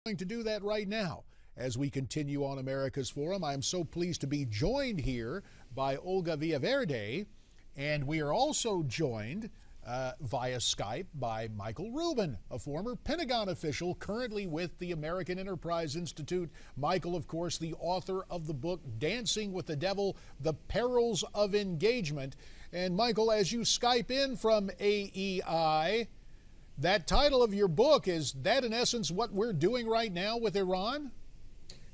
Going to do that right now as we continue on America's Forum. I'm so pleased to be joined here by Olga Villaverde, and we are also joined via Skype by Michael Rubin, a former Pentagon official currently with the American Enterprise Institute. Michael, of course, the author of the book Dancing with the Devil, The Perils of Engagement. And Michael, as you Skype in from AEI, that title of your book, is that in essence what we're doing right now with Iran?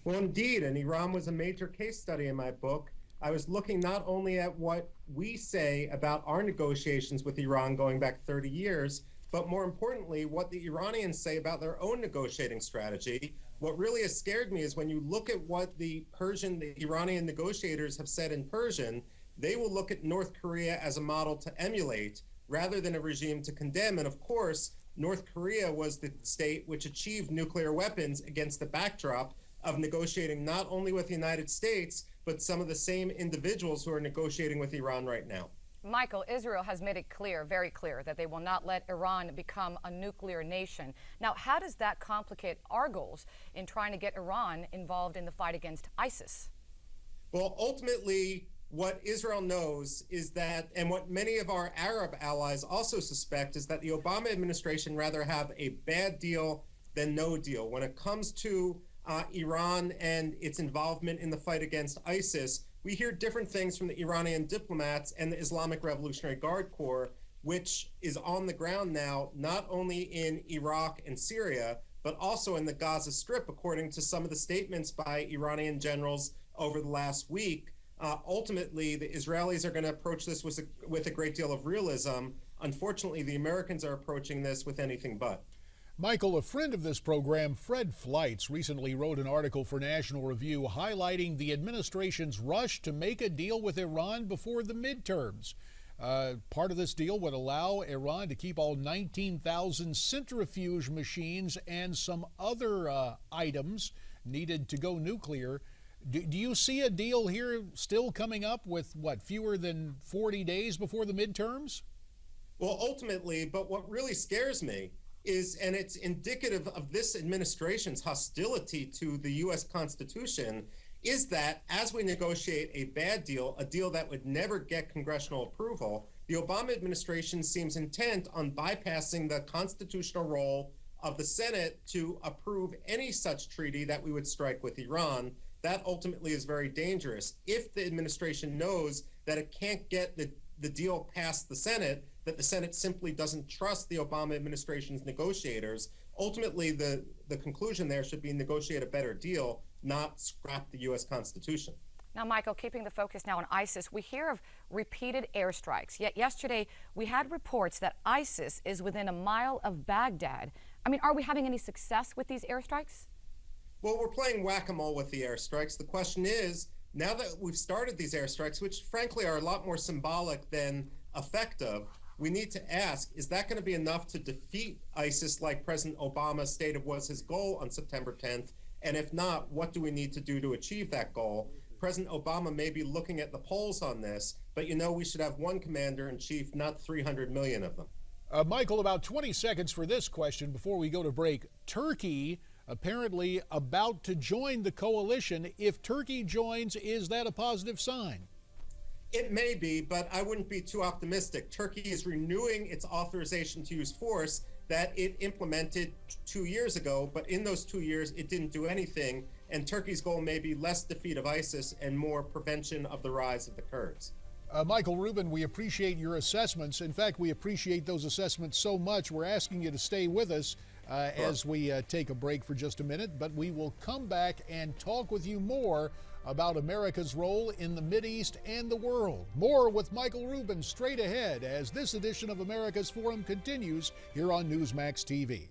Well, indeed, and Iran was a major case study in my book. I was looking not only at what we say about our negotiations with Iran going back 30 years, but more importantly, what the Iranians say about their own negotiating strategy. What really has scared me is when you look at what the Iranian negotiators have said in Persian, they will look at North Korea as a model to emulate rather than a regime to condemn. And of course, North Korea was the state which achieved nuclear weapons against the backdrop of negotiating not only with the United States, but some of the same individuals who are negotiating with Iran right now. Michael, Israel has made it clear, very clear, that they will not let Iran become a nuclear nation. Now, how does that complicate our goals in trying to get Iran involved in the fight against ISIS? Well, ultimately, what Israel knows is that, and what many of our Arab allies also suspect, is that the Obama administration rather have a bad deal than no deal. When it comes to Iran and its involvement in the fight against ISIS, we hear different things from the Iranian diplomats and the Islamic Revolutionary Guard Corps, which is on the ground now, not only in Iraq and Syria, but also in the Gaza Strip, according to some of the statements by Iranian generals over the last week. Ultimately, the Israelis are going to approach this with a great deal of realism. Unfortunately, the Americans are approaching this with anything but. Michael, a friend of this program, Fred Fleitz, recently wrote an article for National Review highlighting the administration's rush to make a deal with Iran before the midterms. Part of this deal would allow Iran to keep all 19,000 centrifuge machines and some other items needed to go nuclear. Do you see a deal here still coming up with, fewer than 40 days before the midterms? Well, ultimately, but what really scares me is, and it's indicative of this administration's hostility to the U.S. Constitution, is that as we negotiate a bad deal, a deal that would never get congressional approval, the Obama administration seems intent on bypassing the constitutional role of the Senate to approve any such treaty that we would strike with Iran. That ultimately is very dangerous. If the administration knows that it can't get the deal past the Senate, that the Senate simply doesn't trust the Obama administration's negotiators, ultimately the conclusion there should be negotiate a better deal, not scrap the U.S. Constitution. Now, Michael, keeping the focus now on ISIS, we hear of repeated airstrikes. Yet yesterday, we had reports that ISIS is within a mile of Baghdad. I mean, are we having any success with these airstrikes? Well, we're playing whack-a-mole with the airstrikes. The question is, now that we've started these airstrikes, which frankly are a lot more symbolic than effective, we need to ask, is that going to be enough to defeat ISIS like President Obama stated was his goal on September 10th? And if not, what do we need to do to achieve that goal? President Obama may be looking at the polls on this, but we should have one commander-in-chief, not 300 million of them. Michael, about 20 seconds for this question before we go to break. Turkey apparently about to join the coalition. If Turkey joins, is that a positive sign? It may be, but I wouldn't be too optimistic. Turkey is renewing its authorization to use force that it implemented 2 years ago, but in those 2 years, it didn't do anything. And Turkey's goal may be less defeat of ISIS and more prevention of the rise of the Kurds. Michael Rubin, we appreciate your assessments. In fact, we appreciate those assessments so much, we're asking you to stay with us as we take a break for just a minute. But we will come back and talk with you more about America's role in the Mideast and the world. More with Michael Rubin straight ahead as this edition of America's Forum continues here on Newsmax TV.